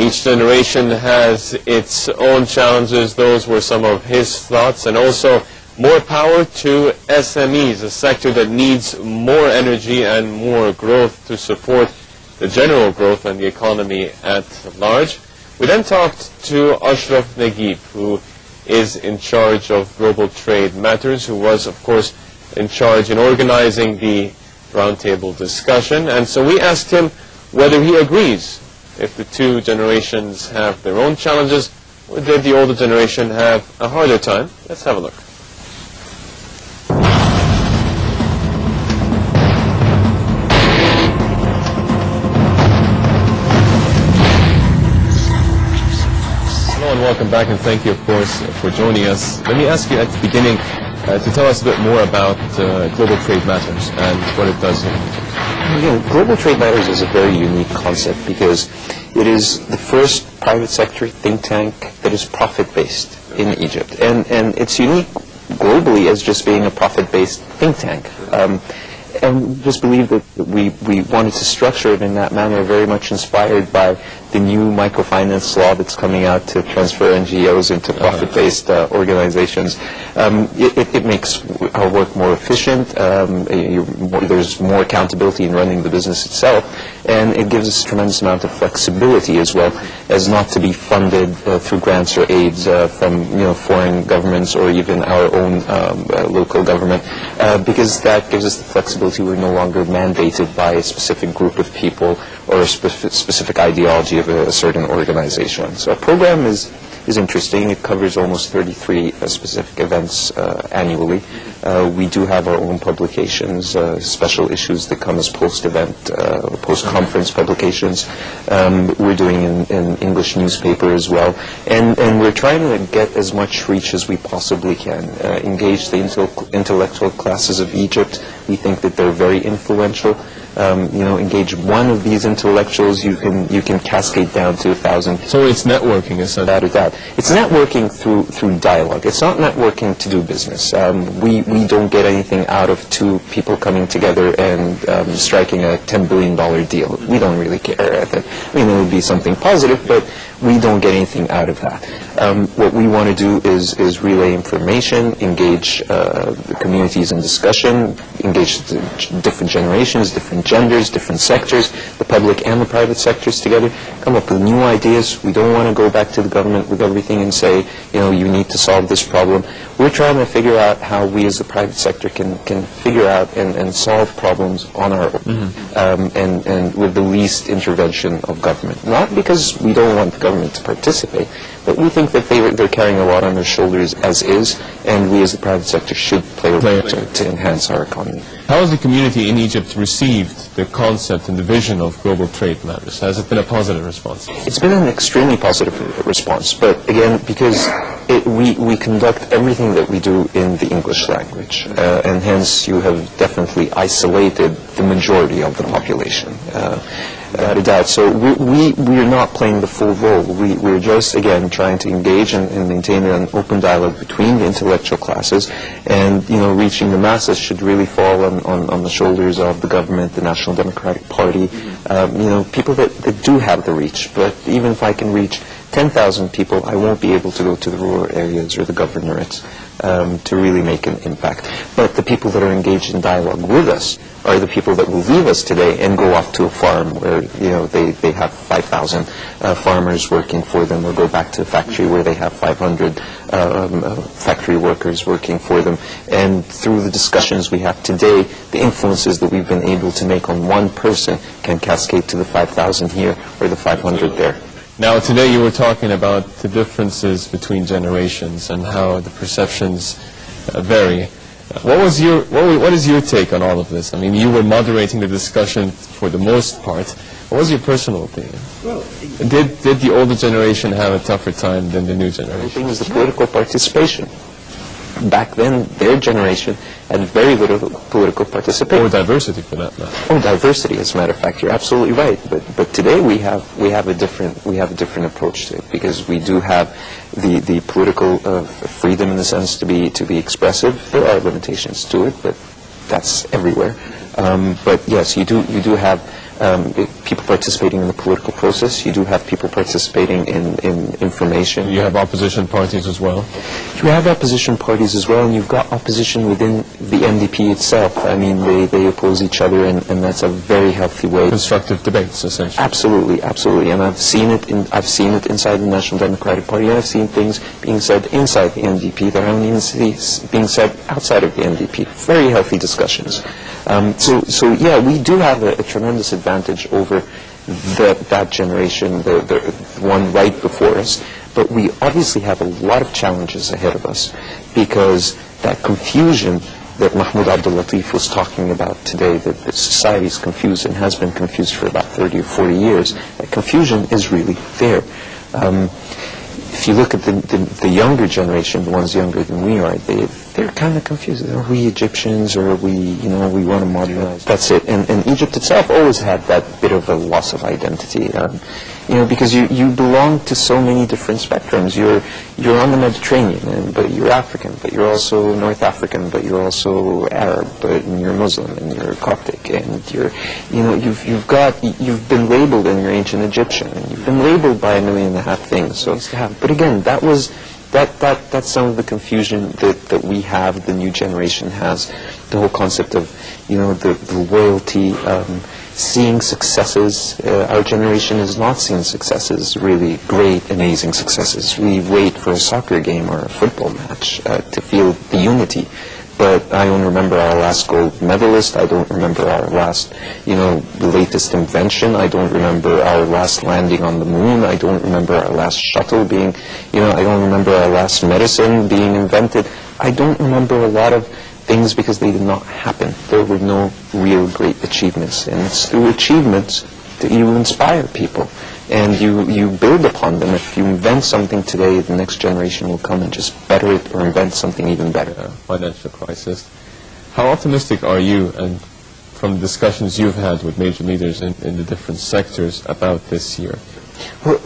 Each generation has its own challenges. Those were some of his thoughts. And also, more power to SMEs, a sector that needs more energy and more growth to support the general growth and the economy at large. We then talked to Ashraf Naguib, who is in charge of global trade matters, who was, of course, in charge in organizing the roundtable discussion. And so we asked him whether he agrees if the two generations have their own challenges, or did the older generation have a harder time? Let's have a look. Hello and welcome back, and thank you, of course, for joining us. Let me ask you at the beginning to tell us a bit more about global trade matters and what it does here. Global trade matters is a very unique concept because it is the first private sector think tank that is profit-based in Egypt. And it's unique globally as just being a profit-based think tank. And just believe that we wanted to structure it in that manner, very much inspired by the new microfinance law that's coming out to transfer NGOs into profit-based organizations. It makes our work more efficient. There's more accountability in running the business itself, and it gives us a tremendous amount of flexibility as well as not to be funded through grants or aids from foreign governments or even our own local government, because that gives us the flexibility. We're no longer mandated by a specific group of people or a specific ideology of a certain organization. So our program is interesting. It covers almost 33 specific events annually. We do have our own publications, special issues that come as post-event, post-conference publications. We're doing in English newspaper as well. And we're trying to get as much reach as we possibly can. Engage the intellectual classes of Egypt. We think that they're very influential. Engage one of these intellectuals, you can cascade down to 1,000. So it's networking, essentially. Without a doubt. It's networking through dialogue. It's not networking to do business. We don't get anything out of two people coming together and striking a $10 billion deal. We don't really care. It would be something positive, but we don't get anything out of that. What we want to do is relay information, engage the communities in discussion, engage the different generations, different genders, different sectors, the public and the private sectors together, come up with new ideas. We don't want to go back to the government with everything and say, you need to solve this problem. We're trying to figure out how we as the private sector can figure out and solve problems on our own, and with the least intervention of government. Not because we don't want the government to participate, but we think that they're carrying a lot on their shoulders as is, and we as the private sector should play a role to enhance our economy. How has the community in Egypt received the concept and the vision of global trade matters? Has it been a positive response? It's been an extremely positive response, but again, because we conduct everything that we do in the English language, and hence you have definitely isolated the majority of the population. Without a doubt. So we're not playing the full role. We're just, again, trying to engage and maintain an open dialogue between the intellectual classes, and reaching the masses should really fall on the shoulders of the government, the National Democratic Party, people that do have the reach. But even if I can reach 10,000 people, I won't be able to go to the rural areas or the governorates to really make an impact. But the people that are engaged in dialogue with us are the people that will leave us today and go off to a farm where they have 5,000 farmers working for them, or go back to a factory where they have 500 factory workers working for them. And through the discussions we have today, the influences that we've been able to make on one person can cascade to the 5,000 here or the 500 there. Now, today you were talking about the differences between generations and how the perceptions vary. What is your take on all of this? I mean, you were moderating the discussion for the most part. What was your personal opinion? Well, did the older generation have a tougher time than the new generation? The thing is the political participation. Back then, their generation had very little political participation. Or diversity, for that matter. Or diversity, as a matter of fact. You're absolutely right. But today we have a different approach to it, because we do have the political freedom in the sense to be expressive. There are limitations to it, but that's everywhere. But yes, you do have people participating in the political process. You do have people participating in information. You have opposition parties as well? You have opposition parties as well, and you've got opposition within the NDP itself. I mean, they oppose each other, and that's a very healthy way. Constructive debates, essentially. Absolutely, absolutely. And I've seen it inside the National Democratic Party, and I've seen things being said inside the NDP that I don't even see being said outside of the NDP. Very healthy discussions. So yeah, we do have a tremendous advantage over that generation, the one right before us. But we obviously have a lot of challenges ahead of us, because that confusion that Mahmoud Abdul Latif was talking about today, that society is confused and has been confused for about 30 or 40 years, that confusion is really there. If you look at the younger generation, the ones younger than we are, they're kind of confused. Are we Egyptians, or are we, we want to modernize? That's it. And Egypt itself always had that bit of a loss of identity, because you belong to so many different spectrums. You're on the Mediterranean, but you're African, but you're also North African, but you're also Arab, but you're Muslim, and you're Coptic, and you've been labeled, and you're ancient Egyptian, and you've been labeled by 1.5 million things. So but again, that's some of the confusion that we have, the new generation has, the whole concept of, the loyalty, seeing successes. Our generation is not seeing successes, really great, amazing successes. We wait for a soccer game or a football match to feel the unity. But I don't remember our last gold medalist. I don't remember our last, the latest invention. I don't remember our last landing on the moon. I don't remember our last shuttle being, I don't remember our last medicine being invented. I don't remember a lot of things because they did not happen. There were no real great achievements. And it's through achievements that you inspire people. And you build upon them. If you invent something today, the next generation will come and just better it, or invent something even better. Financial crisis. How optimistic are you, and from the discussions you've had with major leaders in the different sectors, about this year? Well,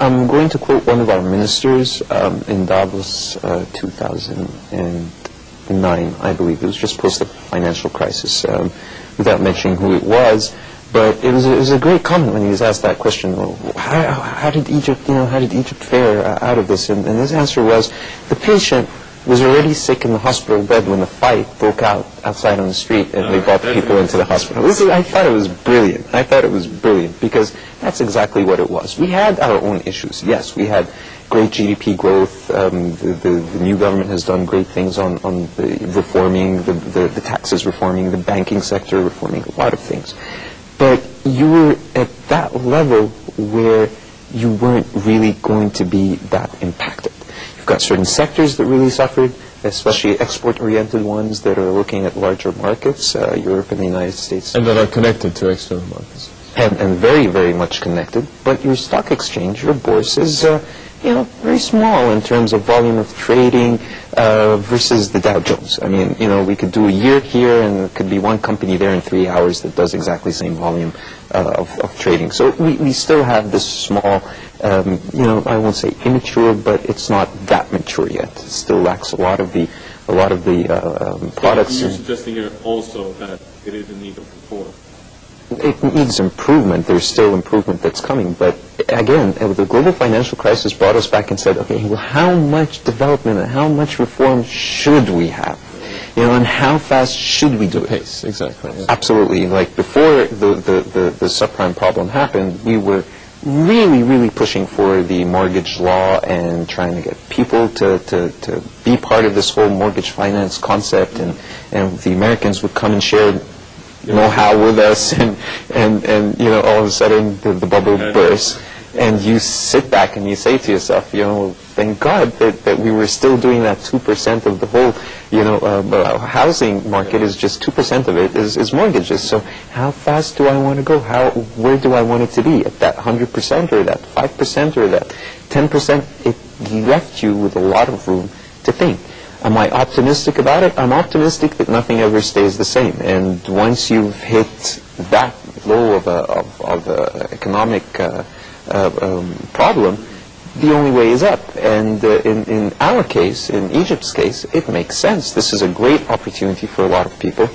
I'm going to quote one of our ministers in Davos 2009, I believe. It was just post the financial crisis, without mentioning who it was. But it was a great comment when he was asked that question. Well, how did Egypt fare out of this? And his answer was, the patient was already sick in the hospital bed when the fight broke out outside on the street, and they brought the people into the hospital. I thought it was brilliant. I thought it was brilliant, because that's exactly what it was. We had our own issues. Yes, we had great GDP growth. The new government has done great things on the reforming, the taxes reforming, the banking sector reforming, a lot of things. But you were at that level where you weren't really going to be that impacted. You've got certain sectors that really suffered, especially export-oriented ones that are looking at larger markets, Europe and the United States. And that are connected to external markets. And very, very much connected. But your stock exchange, your bourse is very small in terms of volume of trading versus the Dow Jones. I mean, we could do a year here, and it could be one company there in 3 hours that does exactly the same volume of trading. So we still have this small, I won't say immature, but it's not that mature yet. It still lacks a lot of the products. So you're suggesting here also that it is in need of reform. It needs improvement. There's still improvement that's coming. But again, the global financial crisis brought us back and said, okay, well, how much development and how much reform should we have? And how fast should we do it? Pace, exactly. Yeah. Absolutely. Like before the subprime problem happened, we were really, really pushing for the mortgage law and trying to get people to be part of this whole mortgage finance concept, and the Americans would come and share know-how with us, and all of a sudden the bubble bursts, and you sit back and you say to yourself, thank God that we were still doing that 2% of the whole, housing market is just 2% of it is mortgages. So how fast do I want to go? Where do I want it to be? At that 100% or that 5% or that 10%? It left you with a lot of room to think. Am I optimistic about it? I'm optimistic that nothing ever stays the same. And once you've hit that low of a economic problem, the only way is up. And in our case, in Egypt's case, it makes sense. This is a great opportunity for a lot of people.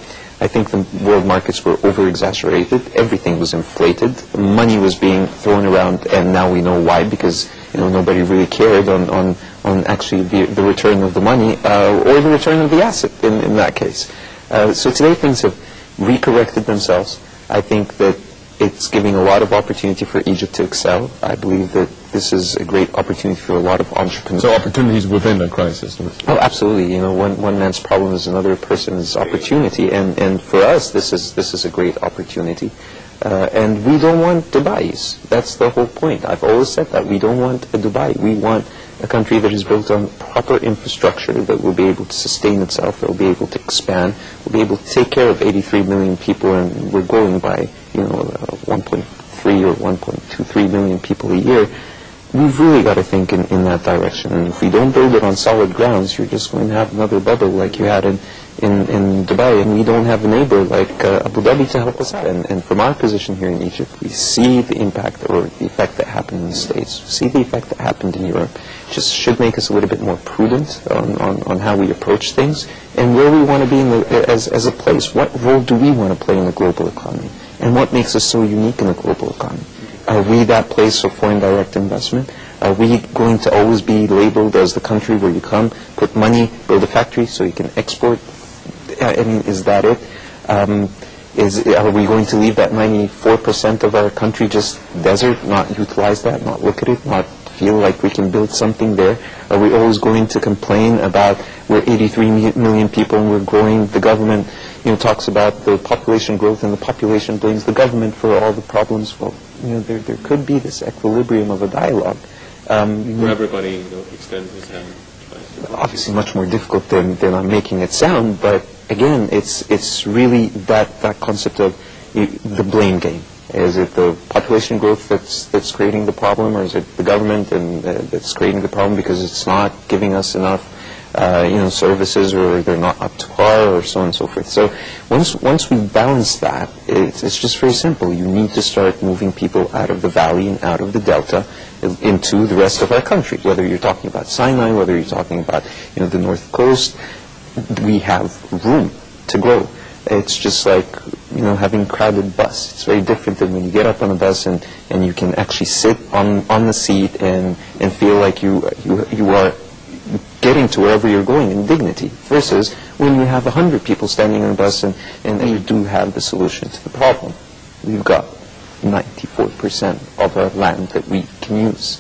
I think the world markets were over-exaggerated. Everything was inflated. Money was being thrown around, and now we know why, because nobody really cared on actually the return of the money or the return of the asset in that case. So today things have recorrected themselves. I think that it's giving a lot of opportunity for Egypt to excel. I believe that this is a great opportunity for a lot of entrepreneurs. So opportunities within the crisis. Oh, absolutely. One man's problem is another person's opportunity, and for us, this is a great opportunity. And we don't want Dubai's. That's the whole point. I've always said that. We don't want a Dubai. We want a country that is built on proper infrastructure, that will be able to sustain itself, that will be able to expand, will be able to take care of 83 million people, and we're growing by 1.3 or 1.23 million people a year. We've really got to think in that direction. And if we don't build it on solid grounds, you're just going to have another bubble like you had in Dubai, and we don't have a neighbor like Abu Dhabi to help us out. And from our position here in Egypt, we see the impact or the effect that happened in the States, we see the effect that happened in Europe. It just should make us a little bit more prudent on how we approach things and where we want to be as a place. What role do we want to play in the global economy? And what makes us so unique in the global economy? Are we that place for foreign direct investment? Are we going to always be labeled as the country where you come, put money, build a factory so you can export? I mean, is that it? Are we going to leave that 94% of our country just desert, not utilize that, not look at it, not feel like we can build something there? Are we always going to complain about we're 83 million people and we're growing? The government talks about the population growth, and the population blames the government for all the problems. Well, there could be this equilibrium of a dialogue. Where everybody extends his hand. Obviously much more difficult than I'm making it sound, but again, it's really that concept of the blame game. Is it the population growth that's creating the problem, or is it the government that's creating the problem because it's not giving us enough services, or they're not up to par, or so on and so forth? So once we balance that, it's just very simple. You need to start moving people out of the valley and out of the delta into the rest of our country. Whether you're talking about Sinai, whether you're talking about the North Coast, we have room to grow. It's just like having a crowded bus. It's very different than when you get up on a bus and you can actually sit on the seat and feel like you are getting to wherever you're going in dignity, versus when you have 100 people standing on a bus and you do have the solution to the problem. We've got 94% of our land that we can use.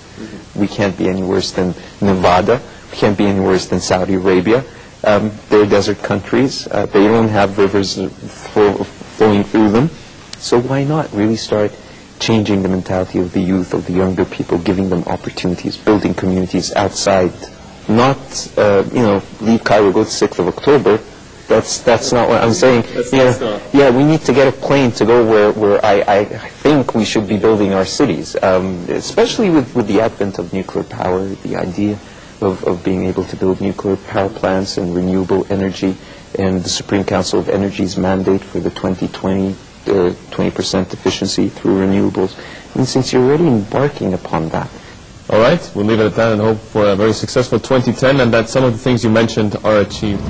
We can't be any worse than Nevada. We can't be any worse than Saudi Arabia. They're desert countries. They don't have rivers flowing through them. So why not really start changing the mentality of the youth, of the younger people, giving them opportunities, building communities outside? Not, leave Cairo, go to 6th of October. That's not what I'm saying. Yeah, we need to get a plane to go where I think we should be building our cities, especially with the advent of nuclear power, the idea of being able to build nuclear power plants and renewable energy, and the Supreme Council of Energy's mandate for the 2020 20% efficiency through renewables. And since you're already embarking upon that. All right, we'll leave it at that and hope for a very successful 2010 and that some of the things you mentioned are achieved.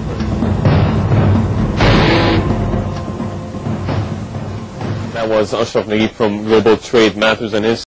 That was Ashraf Naguib from Global Trade Matters and his